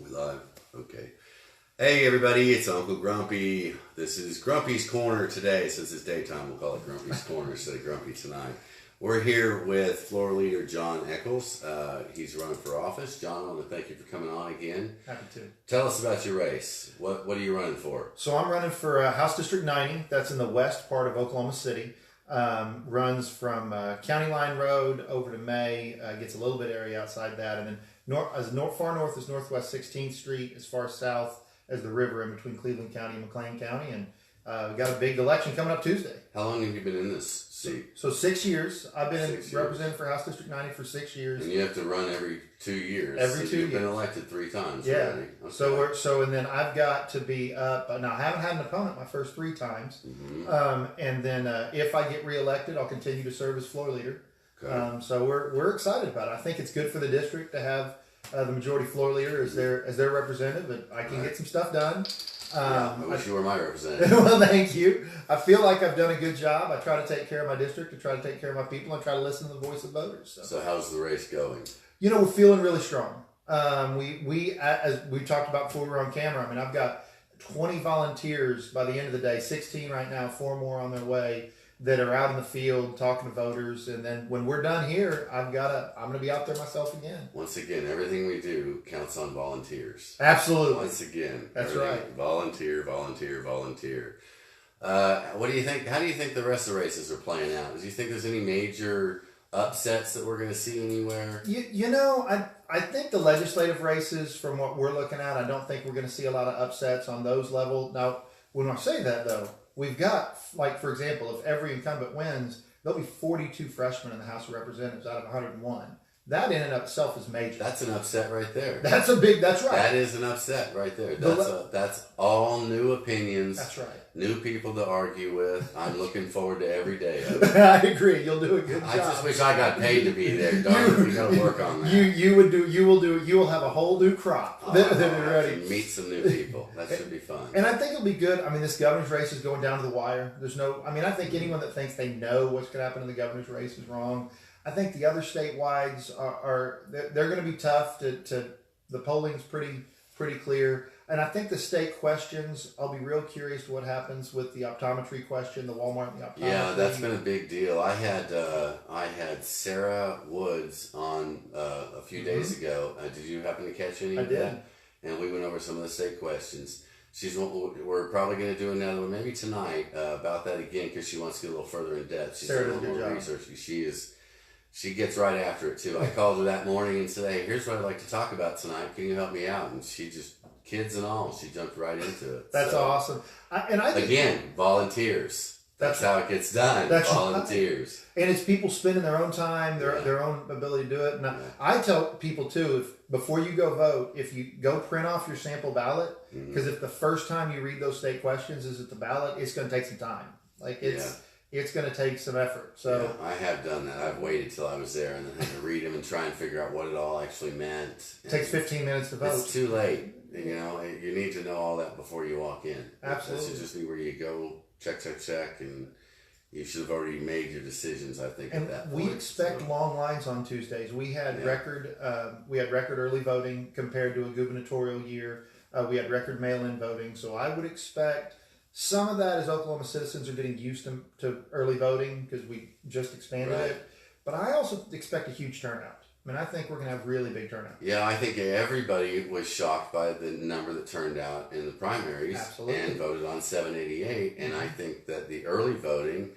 We live? Okay. Hey everybody, it's Uncle Grumpy. This is Grumpy's Corner today. Since it's daytime, we'll call it Grumpy's Corner instead of Grumpy Tonight. We're here with Floor Leader Jon Echoes. He's running for office. John, I want to thank you for coming on again. Happy to. Tell us about your race. What are you running for? So I'm running for House District 90. That's in the west part of Oklahoma City. Runs from County Line Road over to May. Gets a little bit area outside that, and then far north is Northwest 16th Street, as far south as the river in between Cleveland County and McLean County. And we got a big election coming up Tuesday. How long have you been in this seat? So 6 years. I've been representing for House District 90 for 6 years. And you have to run every 2 years. Every 2 years. You've been elected 3 times. Yeah. Okay. So and then I've got to be up. Now I haven't had an opponent my first 3 times. Mm-hmm. And then if I get reelected, I'll continue to serve as floor leader. Okay. So we're excited about it. I think it's good for the district to have the majority floor leader as their representative, but I can get some stuff done. I wish you were my representative. Well, thank you. I feel like I've done a good job. I try to take care of my district, I try to take care of my people, and try to listen to the voice of voters. So how's the race going? You know, we're feeling really strong. We as we talked about before we were on camera, I mean, I've got 20 volunteers by the end of the day, 16 right now, 4 more on their way, that are out in the field talking to voters. And then when we're done here, I'm going to be out there myself again. Once again, everything we do counts on volunteers. Absolutely. Once again. That's right. Volunteer. What do you think? How do you think the rest of the races are playing out? Do you think there's any major upsets that we're going to see anywhere? You know, I think the legislative races, from what we're looking at, I don't think we're going to see a lot of upsets on those levels. Now, when I say that, though, we've got, like, for example, if every incumbent wins, there'll be 42 freshmen in the House of Representatives out of 101. That in and of itself is major. That's an upset right there. That's right. That is an upset right there. That's all new opinions. That's right. New people to argue with. I'm looking forward to every day of it. I agree. You'll do a good job. I just wish I got paid to be there. Darn, we got to work on that. You will have a whole new crop that are ready. Meet some new people. That should be fun. And I think it'll be good. I mean, this governor's race is going down to the wire. I think anyone that thinks they know what's going to happen in the governor's race is wrong. I think the other statewide they're going to be tough. The polling's pretty clear, and I think the state questions, I'll be real curious to what happens with the optometry question, the Walmart and the optometry. Yeah, that's been a big deal. I had Sarah Woods on a few days ago. Did you happen to catch any of that? And we went over some of the state questions. We're probably going to do another one maybe tonight about that again, because she wants to get a little further in depth. She's done a little more research. She gets right after it, too. I called her that morning and said, hey, here's what I'd like to talk about tonight. Can you help me out? And she just, kids and all, she jumped right into it. That's awesome. Again, volunteers. That's how it gets done. That's volunteers. Right. And it's people spending their own time, their own ability to do it. And I tell people, too, before you go vote, if you go print off your sample ballot, because if the first time you read those state questions is at the ballot, it's going to take some time. It's going to take some effort. So I have done that. I've waited till I was there and then had to read them and try and figure out what it all actually meant. It takes 15 minutes to vote. It's too late. You know, you need to know all that before you walk in. Absolutely. This should just be where you go, check, and you should have already made your decisions, I think, and at that point. we expect long lines on Tuesdays. We had record early voting compared to a gubernatorial year. We had record mail-in voting. So I would expect some of that is Oklahoma citizens are getting used to early voting because we just expanded it. But I also expect a huge turnout. I mean, I think we're going to have really big turnout. Yeah, I think everybody was shocked by the number that turned out in the primaries. Absolutely. And voted on 788. And I think that the early voting,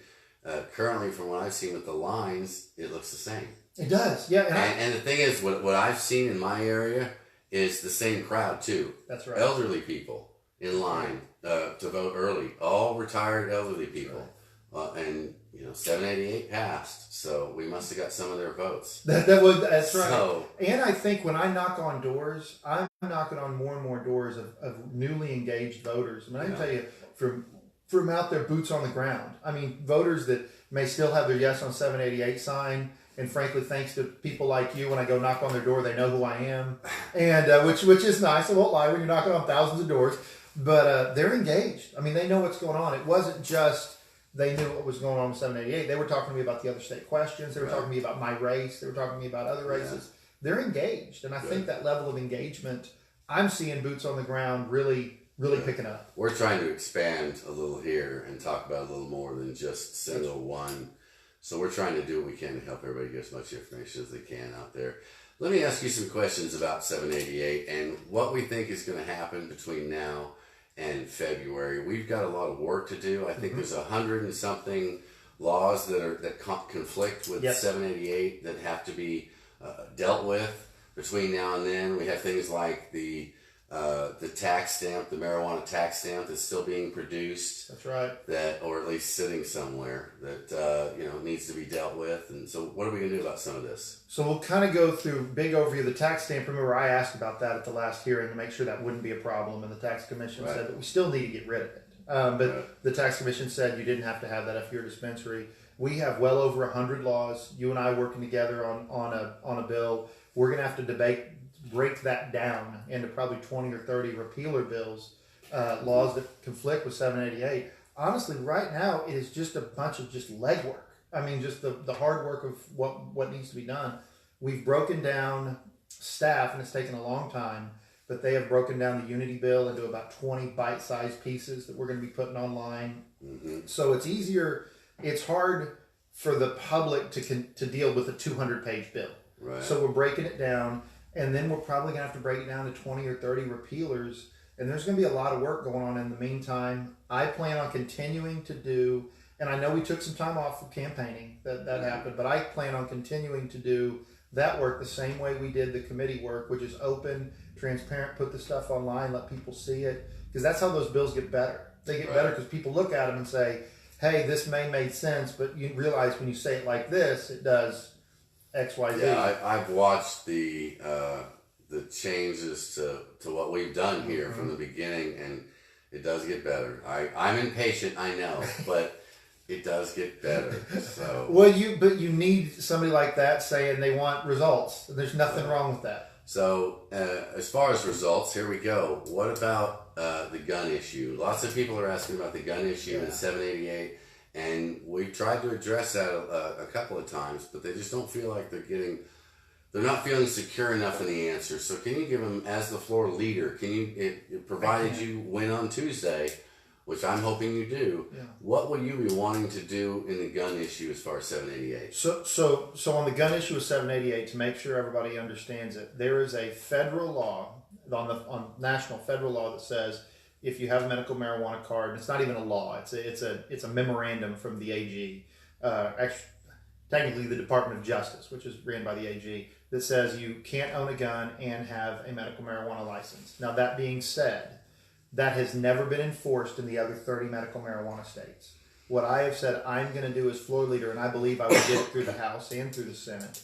currently from what I've seen with the lines, it looks the same. It does, yeah. And the thing is, what I've seen in my area is the same crowd, too. That's right. Elderly people in line to vote early. All retired elderly people. Right. And, 788 passed, so we must have got some of their votes. That's right. So, and I think when I knock on doors, I'm knocking on more and more doors of newly engaged voters. I mean, I can tell you from out there, boots on the ground. I mean, voters that may still have their yes on 788 sign, and frankly, thanks to people like you, when I go knock on their door, they know who I am, and which is nice. I won't lie when you're knocking on thousands of doors, but they're engaged. I mean, they know what's going on. It wasn't just they knew what was going on with 788. They were talking to me about the other state questions. They were talking to me about my race. They were talking to me about other races. They're engaged, and I think that level of engagement, I'm seeing boots on the ground really picking up. We're trying to expand a little here and talk about a little more than just single one. So we're trying to do what we can to help everybody get as much information as they can out there. Let me ask you some questions about 788 and what we think is going to happen between now and February. We've got a lot of work to do. I think there's 100 and something laws that conflict with 788 that have to be dealt with between now and then. We have things like the tax stamp, the marijuana tax stamp that's still being produced. That's right. That, or at least sitting somewhere that needs to be dealt with. And so, what are we going to do about some of this? So we'll kind of go through big overview of the tax stamp. Remember, I asked about that at the last hearing to make sure that wouldn't be a problem, and the tax commission said that we still need to get rid of it. But the tax commission said you didn't have to have that if you're a dispensary. We have well over 100 laws. You and I working together on a bill. We're going to have to break that down into probably 20 or 30 repealer bills, laws that conflict with 788. Honestly, right now, it is just a bunch of just legwork. I mean, just the hard work of what needs to be done. We've broken down staff, and it's taken a long time, but they have broken down the Unity bill into about 20 bite-sized pieces that we're going to be putting online. So it's easier. It's hard for the public to deal with a 200-page bill. Right. So we're breaking it down. And then we're probably going to have to break it down to 20 or 30 repealers. And there's going to be a lot of work going on in the meantime. I plan on continuing to do, and I know we took some time off for campaigning, that happened, but I plan on continuing to do that work the same way we did the committee work, which is open, transparent, put the stuff online, let people see it. Because that's how those bills get better. They get better because people look at them and say, hey, this may make sense, but you realize when you say it like this, it does X, Y, Z. Yeah, I've watched the changes to what we've done here from the beginning, and it does get better. I'm impatient, I know, but it does get better. So but you need somebody like that saying they want results. There's nothing wrong with that. So as far as results, here we go. What about the gun issue? Lots of people are asking about the gun issue in 788. And we've tried to address that a couple of times, but they just don't feel like they're not feeling secure enough in the answer. So can you give them, as the floor leader, provided you win on Tuesday, which I'm hoping you do, what will you be wanting to do in the gun issue as far as 788? So on the gun issue of 788, to make sure everybody understands it, there is a federal law, on national federal law that says, if you have a medical marijuana card, and it's not even a law, it's a memorandum from the AG, technically the Department of Justice, which is ran by the AG, that says you can't own a gun and have a medical marijuana license. Now, that being said, that has never been enforced in the other 30 medical marijuana states. What I have said I'm going to do as floor leader, and I believe I will get it through the House and through the Senate,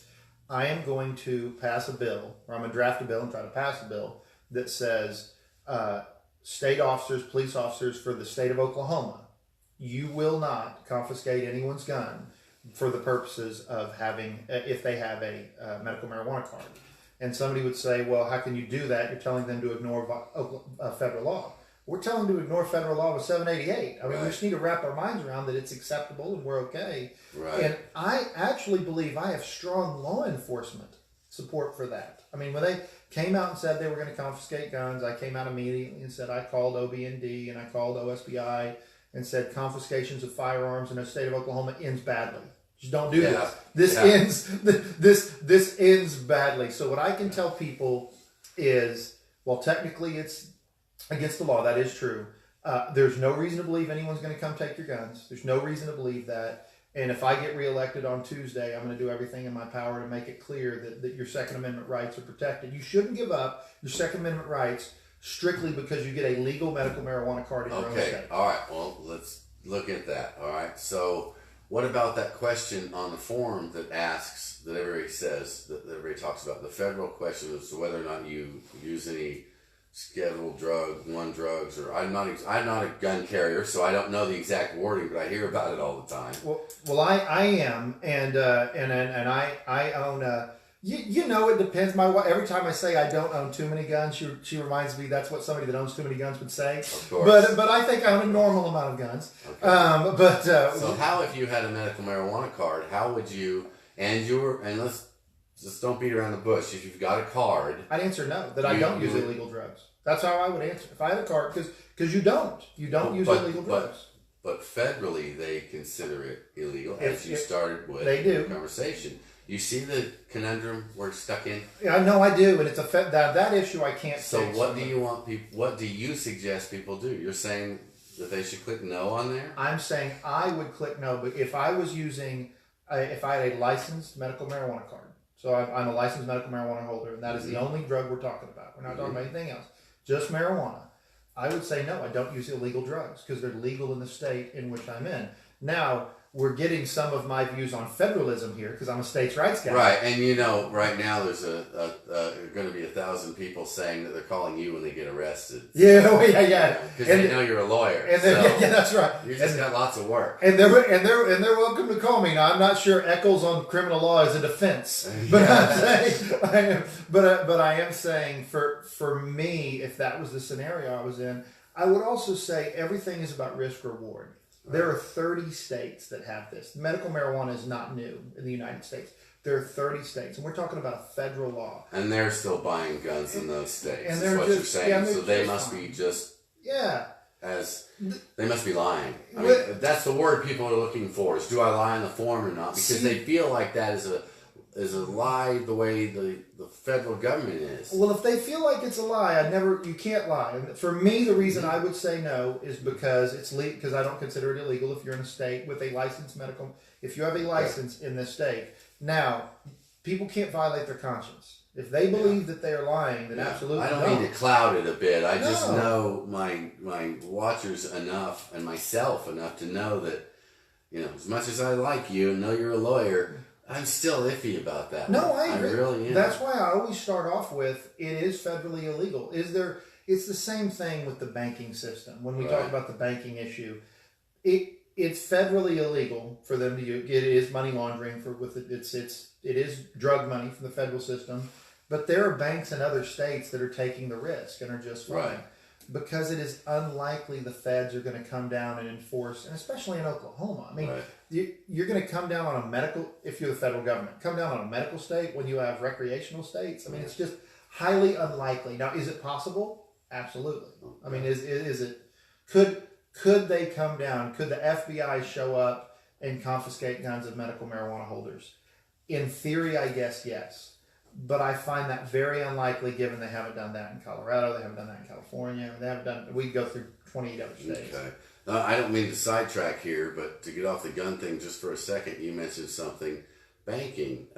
I am going to pass a bill, or I'm going to draft a bill and try to pass a bill that says, state officers, police officers for the state of Oklahoma, you will not confiscate anyone's gun for the purposes of having, if they have a medical marijuana card. And somebody would say, well, how can you do that? You're telling them to ignore federal law. We're telling them to ignore federal law with 788. I mean, we just need to wrap our minds around that it's acceptable and we're okay. Right. And I actually believe I have strong law enforcement support for that. I mean, when they came out and said they were going to confiscate guns, I came out immediately and said I called OB&D and I called OSBI and said confiscations of firearms in the state of Oklahoma ends badly. Just don't do this. This ends badly. So what I can tell people is, well, technically it's against the law. That is true. There's no reason to believe anyone's going to come take your guns. There's no reason to believe that. And if I get reelected on Tuesday, I'm going to do everything in my power to make it clear that your Second Amendment rights are protected. You shouldn't give up your Second Amendment rights strictly because you get a legal medical marijuana card in your own state. All right. Well, let's look at that. All right. So what about that question on the form that asks, that everybody says, that everybody talks about, the federal question as to whether or not you use any Schedule I drugs, or I'm not a gun carrier, so I don't know the exact wording, but I hear about it all the time. Well, I am, and I own it depends. My wife, every time I say I don't own too many guns, she reminds me that's what somebody that owns too many guns would say. Of course. But I think I own a normal amount of guns. Okay. So how, if you had a medical marijuana card, how would you, and let's just don't beat around the bush. If you've got a card, I'd answer no. That I don't use illegal drugs. That's how I would answer. If I had a card, because you don't use illegal drugs. But federally, they consider it illegal, as you started with the conversation. You see the conundrum we're stuck in? Yeah, no, I do, and it's that issue I can't. So what do you want people? What do you suggest people do? You're saying that they should click no on there? I'm saying I would click no, but if I was using, if I had a licensed medical marijuana card, so I'm a licensed medical marijuana holder, and that is the only drug we're talking about. We're not talking about anything else, just marijuana. I would say no, I don't use illegal drugs because they're legal in the state in which I'm in. Now, we're getting some of my views on federalism here because I'm a states' rights guy. Right, and right now there's going to be 1,000 people saying that they're calling you when they get arrested. Yeah. Because they know you're a lawyer. And yeah, that's right. You just got lots of work. And they're welcome to call me. Now, I'm not sure Echoes on criminal law is a defense, but I am saying for me, if that was the scenario I was in, I would also say everything is about risk reward. There are 30 states that have this. Medical marijuana is not new in the United States. There are 30 states, and we're talking about a federal law. And they're still buying guns in those states. And That's what you're saying. Yeah, so they must be just they must be lying. I mean, that's the word people are looking for. Is do I lie on the form or not? Because they feel like that is a lie the way the federal government is. Well, if they feel like it's a lie, you can't lie. And for me, the reason I would say no is because it's legal, because I don't consider it illegal if you're in a state with a licensed medical, if you have a license in this state. Now, people can't violate their conscience. If they believe that they are lying, then absolutely I don't mean to cloud it a bit. I just know my watchers enough and myself enough to know that, as much as I like you and know you're a lawyer, I'm still iffy about that. No, I agree. I really am. That's why I always start off with, it is federally illegal. It's the same thing with the banking system. When we talk about the banking issue, it's federally illegal for them to use. It is money laundering it is drug money from the federal system. But there are banks in other states that are taking the risk and are just fine. Right. Because it is unlikely the feds are going to come down and enforce, and especially in Oklahoma. I mean, you're going to come down on a medical, if you're the federal government, come down on a medical state when you have recreational states. I mean, it's just highly unlikely. Now, is it possible? Absolutely. I mean, is it, could they come down? Could the FBI show up and confiscate guns of medical marijuana holders? In theory, I guess yes. But I find that very unlikely given they haven't done that in Colorado, they haven't done that in California, we go through 28 other states. Okay. I don't mean to sidetrack here, but to get off the gun thing just for a second, you mentioned something, banking.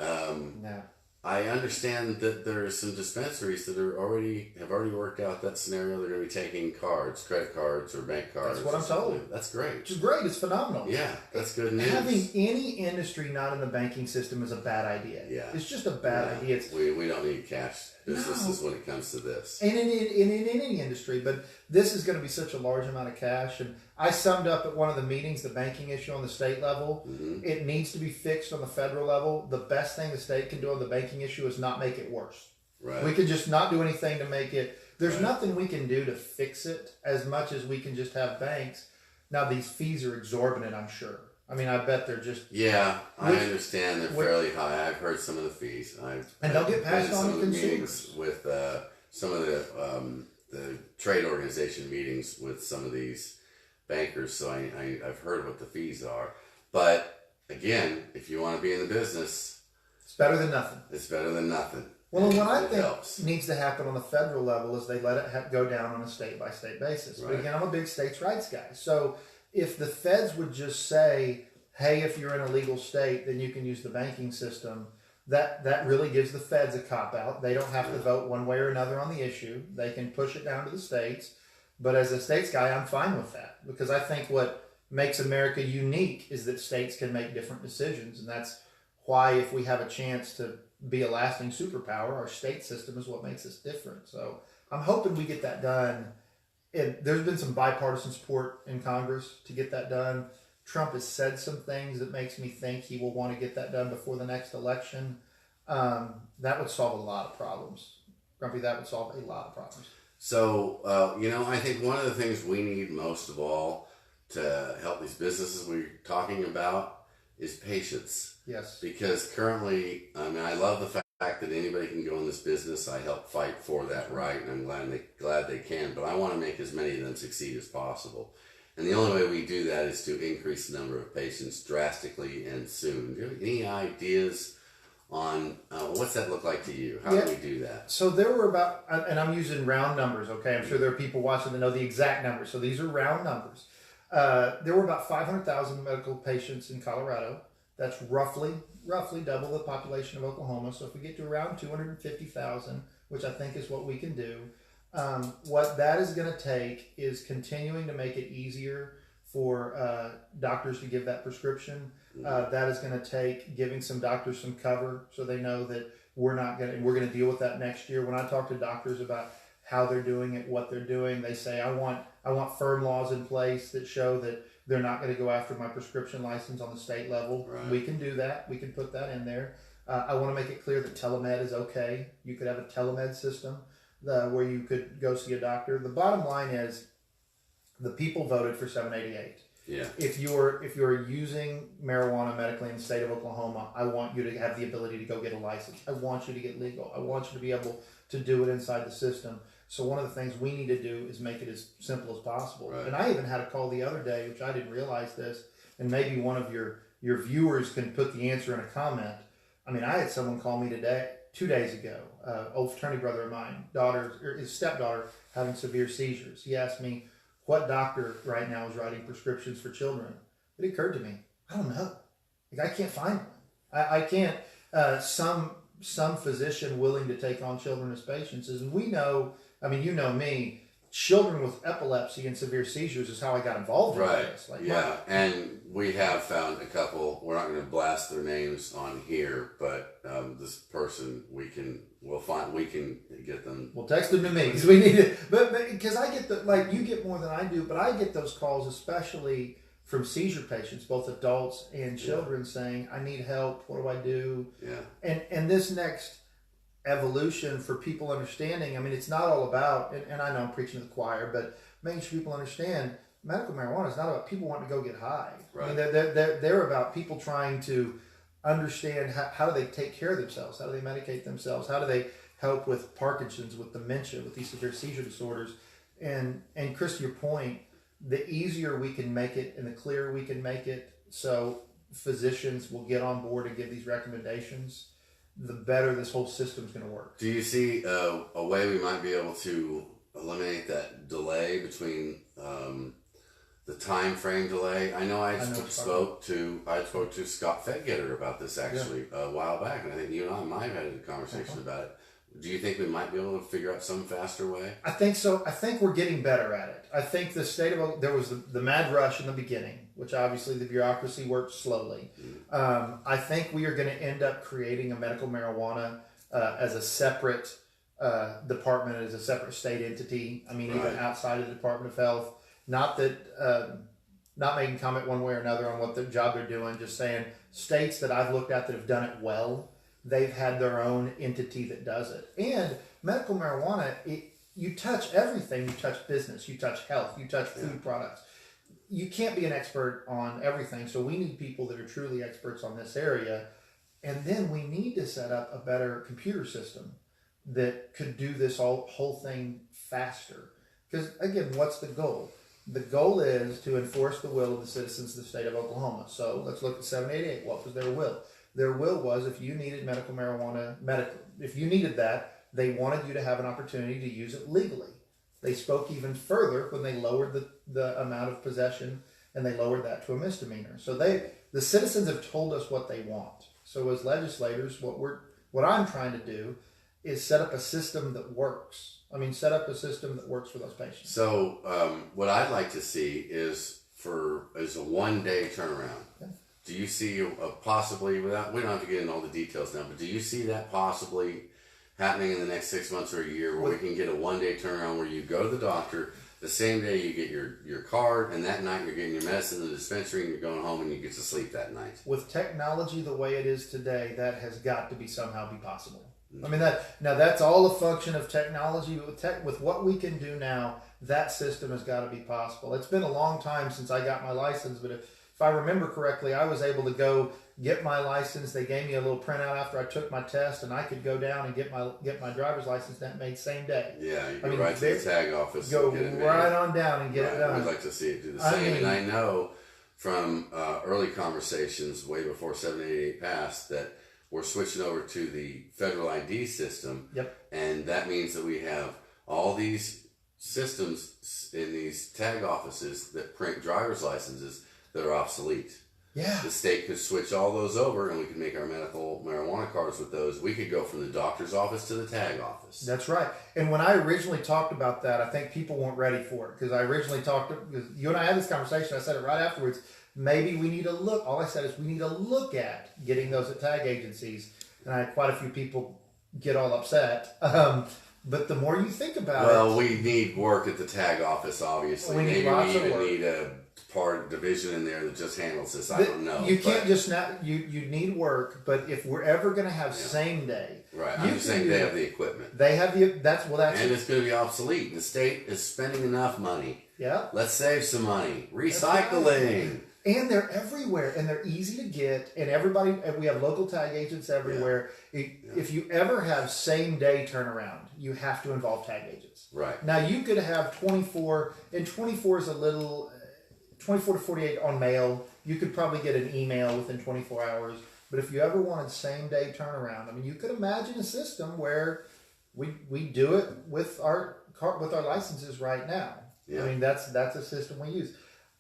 I understand that there are some dispensaries that have already worked out that scenario. They're going to be taking cards, credit cards or bank cards. That's what I'm told. That's great. Which is great. It's phenomenal. Yeah, that's good news. Having any industry not in the banking system is a bad idea. Yeah. It's just a bad idea. We don't need cash businesses when it comes to this. And in any industry, but this is going to be such a large amount of cash. And I summed up at one of the meetings the banking issue on the state level. Mm-hmm. It needs to be fixed on the federal level. The best thing the state can do on the banking issue is not make it worse. Right. We can just not do anything to make it. There's nothing we can do to fix it as much as we can just have banks. Now, these fees are exorbitant, I'm sure. I mean, I bet they're just... Yeah, I understand they're fairly high. I've heard some of the fees. And they'll get passed on to consumers. Meetings with some of the trade organization meetings with some of these bankers, so I've heard what the fees are. But, again, if you want to be in the business... It's better than nothing. It's better than nothing. Well, and what I think needs to happen on the federal level is they let it go down on a state-by-state basis. Right. But again, I'm a big states' rights guy. So if the feds would just say, hey, if you're in a legal state, then you can use the banking system, that really gives the feds a cop-out. They don't have to vote one way or another on the issue. They can push it down to the states. But as a states guy, I'm fine with that. Because I think what makes America unique is that states can make different decisions. And that's why if we have a chance to be a lasting superpower, our state system is what makes us different. So I'm hoping we get that done. And there's been some bipartisan support in Congress to get that done. Trump has said some things that makes me think he will want to get that done before the next election. That would solve a lot of problems. Grumpy, that would solve a lot of problems. So, I think one of the things we need most of all to help these businesses we're talking about is patience. Yes. Because currently, I love the fact fact that anybody can go in this business, I help fight for that right, and I'm glad they can. But I want to make as many of them succeed as possible. And the only way we do that is to increase the number of patients drastically and soon. Do you have any ideas on what's that look like to you? How do we do that? So there were about, and I'm using round numbers, okay? I'm sure there are people watching that know the exact numbers. So these are round numbers. There were about 500,000 medical patients in Colorado. That's roughly double the population of Oklahoma. So if we get to around 250,000, which I think is what we can do, what that is going to take is continuing to make it easier for doctors to give that prescription. That is going to take giving some doctors some cover so they know that we're going to deal with that next year. When I talk to doctors about how they're doing it, what they're doing, they say, I want firm laws in place that show that they're not going to go after my prescription license on the state level. Right. We can do that. We can put that in there. I want to make it clear that telemed is okay. You could have a telemed system where you could go see a doctor. The bottom line is the people voted for 788. Yeah. If you're using marijuana medically in the state of Oklahoma, I want you to have the ability to go get a license. I want you to get legal. I want you to be able to do it inside the system. So one of the things we need to do is make it as simple as possible. Right. And I even had a call the other day, which I didn't realize this, and maybe one of your viewers can put the answer in a comment. I mean, I had someone call me 2 days ago, old fraternity brother of mine, his stepdaughter having severe seizures. He asked me, what doctor right now is writing prescriptions for children? It occurred to me, I don't know. I can't find one. I can't. Some physician willing to take on children as patients is, and we know. I mean, you know me. Children with epilepsy and severe seizures is how I got involved in this. And we have found a couple. We're not going to blast their names on here, but this person we can get them. We'll text them to me because we need it. But because I get you get more than I do, but I get those calls especially from seizure patients, both adults and children, saying, "I need help. What do I do?" Yeah. And this next evolution for people understanding, I mean, it's not all about, and I know I'm preaching to the choir, but making sure people understand medical marijuana is not about people wanting to go get high. Right. I mean, they're about people trying to understand how do they take care of themselves, how do they medicate themselves, how do they help with Parkinson's, with dementia, with these severe seizure disorders. And Chris, to your point, the easier we can make it and the clearer we can make it so physicians will get on board and give these recommendations, the better this whole system's going to work. Do you see a way we might be able to eliminate that delay between the time frame delay? I know I spoke to Scott Fedgetter about this actually a while back, and I think you and I might have had a conversation about it. Do you think we might be able to figure out some faster way? I think so. I think we're getting better at it. I think the state of there was the mad rush in the beginning, which obviously the bureaucracy worked slowly. I think we are going to end up creating a medical marijuana as a separate department, as a separate state entity. I mean, even outside of the Department of Health. Not that, not making comment one way or another on what the job they're doing. Just saying, states that I've looked at that have done it well, they've had their own entity that does it. And medical marijuana, you touch everything. You touch business, you touch health, you touch food products. You can't be an expert on everything. So we need people that are truly experts on this area. And then we need to set up a better computer system that could do this whole thing faster. Because again, what's the goal? The goal is to enforce the will of the citizens of the state of Oklahoma. So let's look at 788. What was their will? Their will was if you needed medical marijuana, if you needed that, they wanted you to have an opportunity to use it legally. They spoke even further when they lowered the amount of possession, and they lowered that to a misdemeanor. So the citizens have told us what they want. So as legislators, what I'm trying to do is set up a system that works. I mean, set up a system that works for those patients. So what I'd like to see is a 1 day turnaround. Yeah. Do you see possibly, we don't have to get into all the details now, but do you see that possibly happening in the next 6 months or a year where we can get a 1 day turnaround where you go to the doctor, the same day you get your card, and that night you're getting your medicine in the dispensary and you're going home and you get to sleep that night? With technology the way it is today, that has got to be somehow be possible. I mean, that's all a function of technology, but with what we can do now, that system has got to be possible. It's been a long time since I got my license, but if if I remember correctly, I was able to go get my license. They gave me a little printout after I took my test, and I could go down and get my driver's license. That made same day. Yeah, you go right to the tag office. Go and get it right on down and get it done. We'd like to see it do the same. And I know from early conversations way before 788 passed that we're switching over to the federal ID system. Yep. And that means that we have all these systems in these tag offices that print driver's licenses that are obsolete. Yeah. The state could switch all those over and we could make our medical marijuana cards with those. We could go from the doctor's office to the tag office. That's right. And when I originally talked about that, I think people weren't ready for it because I originally because you and I had this conversation. I said it right afterwards. Maybe we need to look. All I said is we need to look at getting those at tag agencies. And I had quite a few people get all upset. But the more you think about Well, we need work at the tag office, obviously. We need Maybe lots we of even work. need a division in there that just handles this. I don't know. You can't just not. You need work, but if we're ever going to have same day, right? I'm just saying they have the equipment. They have the. That's and it's going to be obsolete. The state is spending enough money. Yeah. Let's save some money. Recycling. And they're everywhere, and they're easy to get, and everybody. We have local tag agents everywhere. Yeah. If you ever have same day turnaround, you have to involve tag agents. Right. Now you could have 24, and 24 is a little. 24 to 48 on mail. You could probably get an email within 24 hours. But if you ever wanted same day turnaround, I mean, you could imagine a system where we do it with our licenses right now. Yeah. I mean, that's a system we use.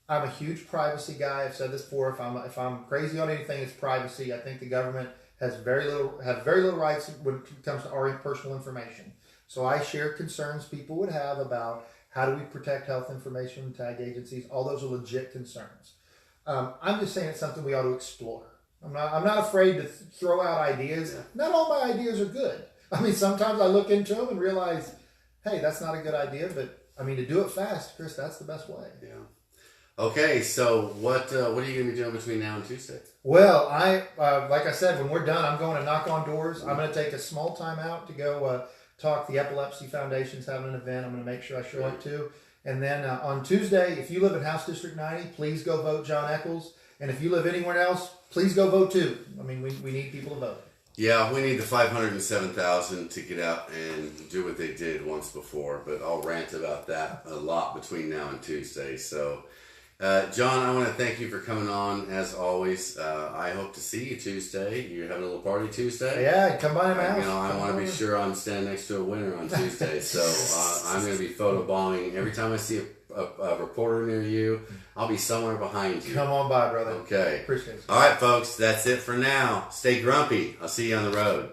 I'm a huge privacy guy. I've said this before. If I'm crazy on anything, it's privacy. I think the government has very little rights when it comes to our personal information. So I share concerns people would have about how do we protect health information from tag agencies. All those are legit concerns. I'm just saying it's something we ought to explore. I'm not afraid to throw out ideas. Yeah. Not all my ideas are good. I mean, sometimes I look into them and realize, hey, that's not a good idea. But I mean, to do it fast, Chris, that's the best way. Yeah. Okay, so what are you going to be doing between now and Tuesday? Well, like I said, when we're done, I'm going to knock on doors. Mm-hmm. I'm going to take a small time out to go talk. The Epilepsy Foundation's having an event. I'm going to make sure I show up too. And then on Tuesday, if you live in House District 90, please go vote Jon Echoes. And if you live anywhere else, please go vote too. I mean, we need people to vote. Yeah, we need the 507,000 to get out and do what they did once before. But I'll rant about that a lot between now and Tuesday. So, John, I want to thank you for coming on as always. I hope to see you Tuesday. You're having a little party Tuesday? Yeah, come by my house. I want to be sure I'm standing next to a winner on Tuesday. So I'm going to be photobombing. Every time I see a reporter near you, I'll be somewhere behind you. Come on by, brother. Okay. Appreciate it. All right, folks. That's it for now. Stay grumpy. I'll see you on the road.